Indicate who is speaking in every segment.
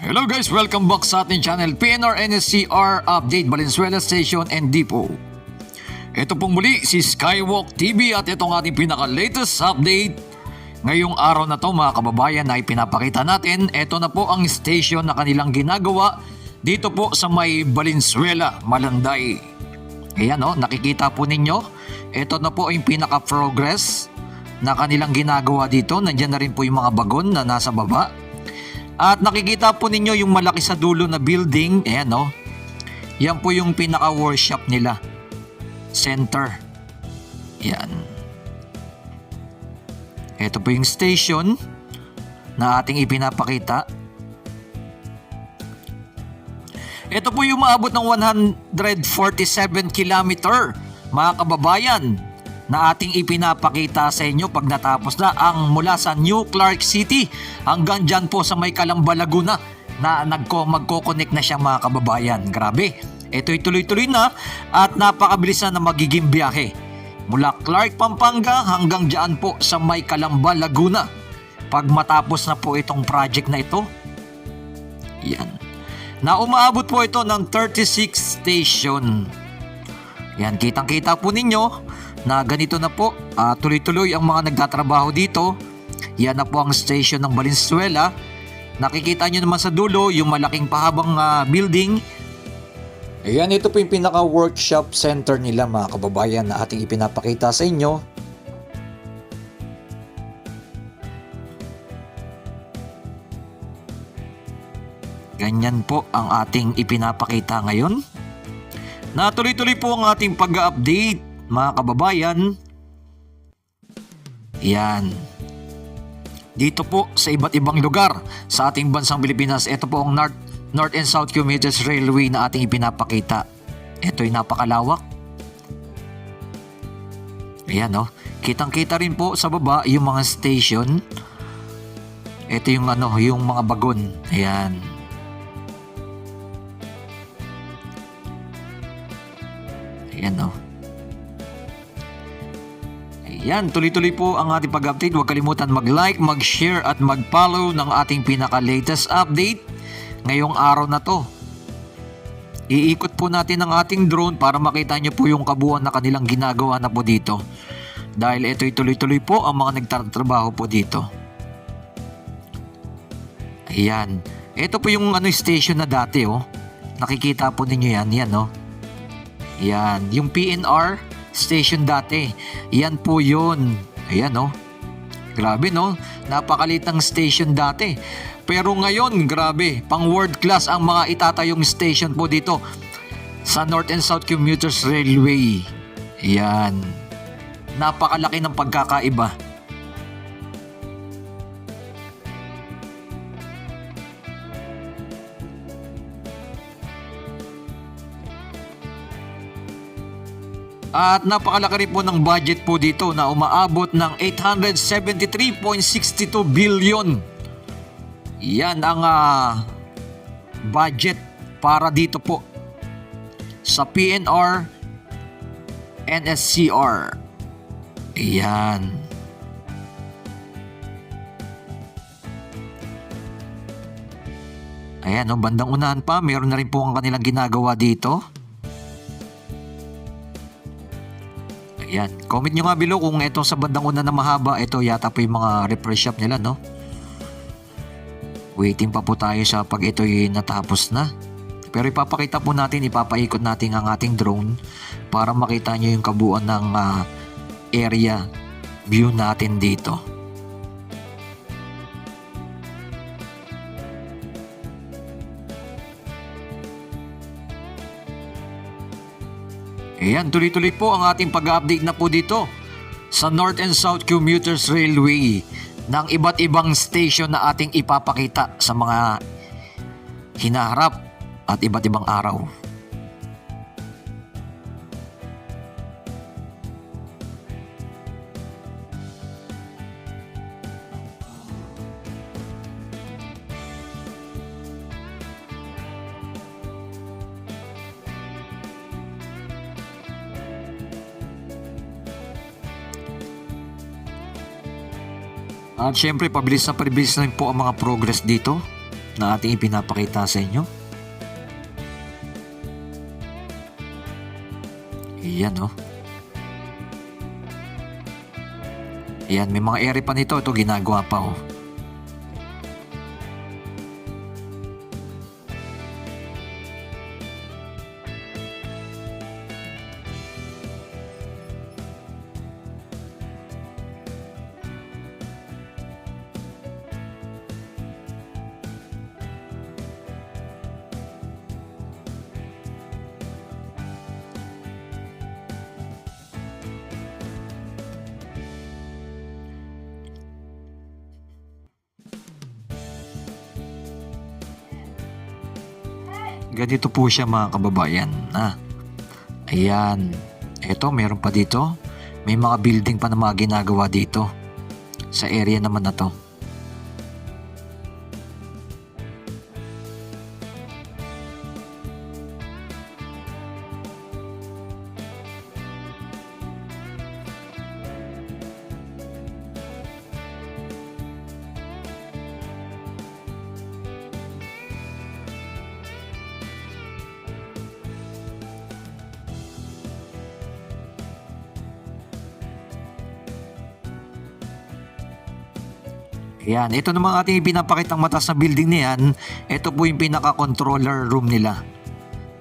Speaker 1: Hello guys, welcome back sa ating channel PNR NSCR Update Valenzuela Station and Depot. Ito pong muli si Skywalk TV at itong ating pinaka-latest update. Ngayong araw na to mga kababayan ay pinapakita natin, ito na po ang station na kanilang ginagawa dito po sa may Valenzuela, Malanday. Ayan o, nakikita po ninyo, ito na po yung pinaka-progress na kanilang ginagawa dito. Nandiyan na rin po yung mga bagon na nasa baba. At nakikita po ninyo yung malaki sa dulo na building. Ayan o. Yan po yung pinaka-workshop nila. Center. Yan. Ito po yung station na ating ipinapakita. Ito po yung maabot ng 147 kilometer, mga kababayan, na ating ipinapakita sa inyo pag natapos na ang mula sa New Clark City hanggang dyan po sa may Calamba, Laguna na magko-connect na siya mga kababayan. Grabe, ito'y tuloy-tuloy na at napakabilis na magiging biyahe mula Clark, Pampanga hanggang dyan po sa may Calamba, Laguna pag matapos na po itong project na ito. Yan. Na umaabot po ito ng 36 station. Yan, kitang-kita po ninyo na ganito na po, tuloy-tuloy ang mga nagtatrabaho dito. Yan na po ang station ng Valenzuela. Nakikita nyo naman sa dulo yung malaking pahabang building. Ayan, ito po yung pinaka-workshop center nila mga kababayan na ating ipinapakita sa inyo. Ganyan po ang ating ipinapakita ngayon. Na tuloy-tuloy po ang ating pag-update mga kababayan. Yan. Dito po sa iba't ibang lugar sa ating bansang Pilipinas. Ito po ang North and South Kilometers Railway na ating ipinapakita. Ito'y napakalawak. Ayan o. Kitang-kita rin po sa baba yung mga station. Ito yung yung mga bagon. Ayan. Ayan o. Yan, tuloy-tuloy po ang ating pag-update. Huwag kalimutan mag-like, mag-share at mag-follow ng ating pinaka-latest update ngayong araw na to. Iikot po natin ang ating drone para makita nyo po yung kabuuan na kanilang ginagawa na po dito. Dahil ito'y tuloy-tuloy po ang mga nagtatrabaho po dito. Ayan. Ito po yung station na dati oh. Nakikita po ninyo yan. Yan oh. Yan. Yung PNR station dati. Yan po yun. Ayan no. Grabe no. Napakalit ng station dati. Pero ngayon, grabe. Pang world class ang mga itatayong station po dito sa North and South Commuters Railway. Ayan. Napakalaki ng pagkakaiba. At napakalaki rin po ng budget po dito na umaabot ng 873.62 billion. Yan ang budget para dito po sa PNR NSCR. Ayan. Ayan, bandang unahan pa, meron na rin po ang kanilang ginagawa dito. Ayan. Comment nyo nga below kung ito sa bandang una na mahaba, ito yata po yung mga repair shop nila, no? Waiting pa po tayo sa pag ito'y natapos na. Pero ipapakita po natin, ipapaikot natin ang ating drone para makita nyo yung kabuuan ng area view natin dito. Ayan, tuloy-tuloy po ang ating pag-update na po dito sa North and South Commuters Railway ng iba't ibang station na ating ipapakita sa mga hinaharap at iba't ibang araw. At syempre, pabilis na rin po ang mga progress dito. na ating ipinapakita sa inyo. Ayan oh. Ayan, may mga ere pa nito. Ito ginagawa pa oh. Ganito po siya mga kababayan. Ayan. Eto, meron pa dito. May mga building pa na mga ginagawa dito. Sa area naman na to. Yan, ito namang ating ipinapakitang mataas na building na yan. Ito po yung pinaka-controller room nila.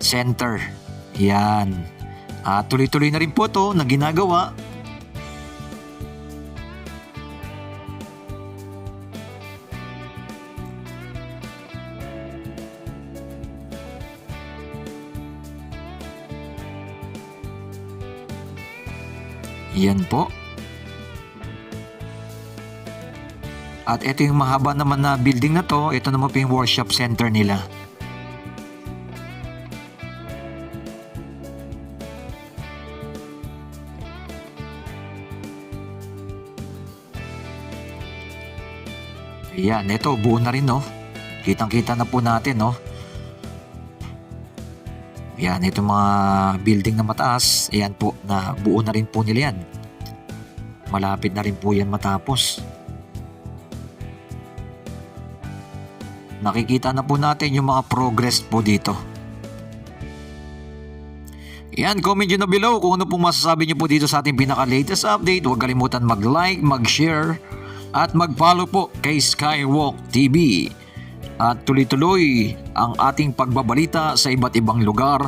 Speaker 1: Center. Yan. Tuloy-tuloy na rin po ito na ginagawa. Yan po. At ito yung mahaba naman na building na to. Ito naman po yung workshop center nila. Ayan, ito buo na rin no. Kitang-kita na po natin no. Ayan, ito mga building na mataas. Ayan po, na buo na rin po nila yan. Malapit na rin po yan matapos. Nakikita na po natin yung mga progress po dito. Yan, comment nyo na below kung ano pong masasabi nyo po dito sa ating pinaka-latest update. Huwag kalimutan mag-like, mag-share, at mag-follow po kay Skywalk TV. At tuloy-tuloy ang ating pagbabalita sa iba't ibang lugar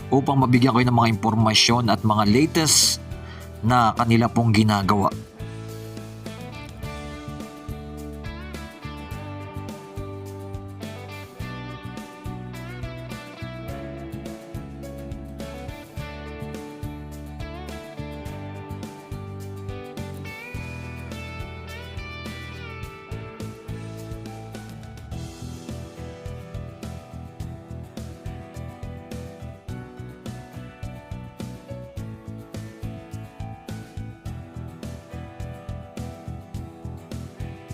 Speaker 1: upang mabigyan kayo ng mga impormasyon at mga latest na kanila pong ginagawa.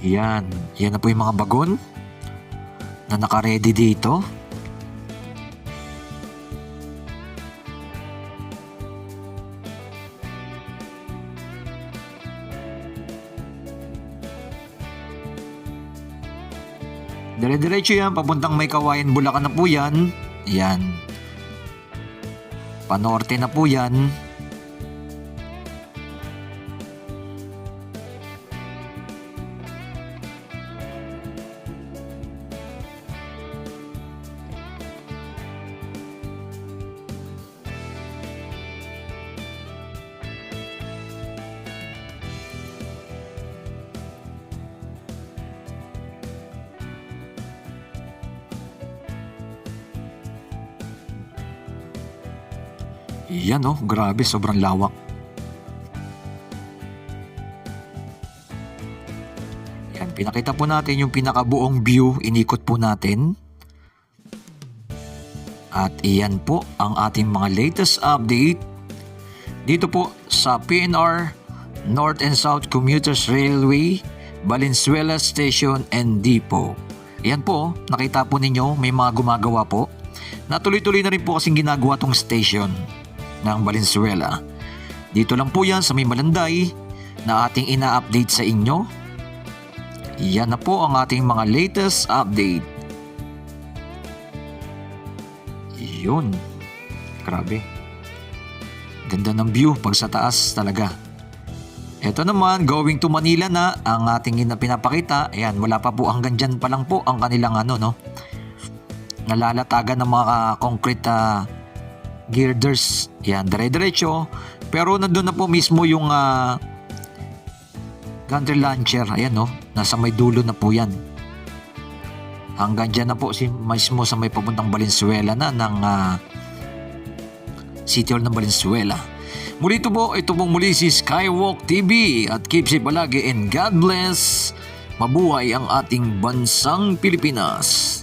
Speaker 1: Yan, yan na po yung mga bagon na naka-ready dito. Dire-diretso yan, papuntang May Kawayan, Bulacan na po yan. Yan. Panorte na po yan. Yan oh, grabe, sobrang lawak. Yan, pinakita po natin yung pinakabuong view, inikot po natin. At iyan po ang ating mga latest update dito po sa PNR North and South Commuters Railway, Valenzuela Station and Depot. Yan po, nakita po ninyo, may mga gumagawa po. Natuloy-tuloy na rin po kasing ginagawa tong station ng Valenzuela. Dito lang po yan sa may Malanday na ating ina-update sa inyo. Yan na po ang ating mga latest update Yun. Grabe. Ganda ng view pag sa taas talaga. Ito naman, going to Manila na ang ating pinapakita. Ayan, wala pa po, hanggang dyan pa lang po ang kanilang nalalatagan ng mga concrete girders. Ayan, dire-diretso. Pero nandun na po mismo yung gantry launcher. Ayan, nasa may dulo na po yan. Hanggang dyan na po mismo sa may papuntang Valenzuela na ng City Hall ng Valenzuela. Muli ito pong muli si Skywalk TV at keep safe palagi and God bless. Mabuhay ang ating bansang Pilipinas.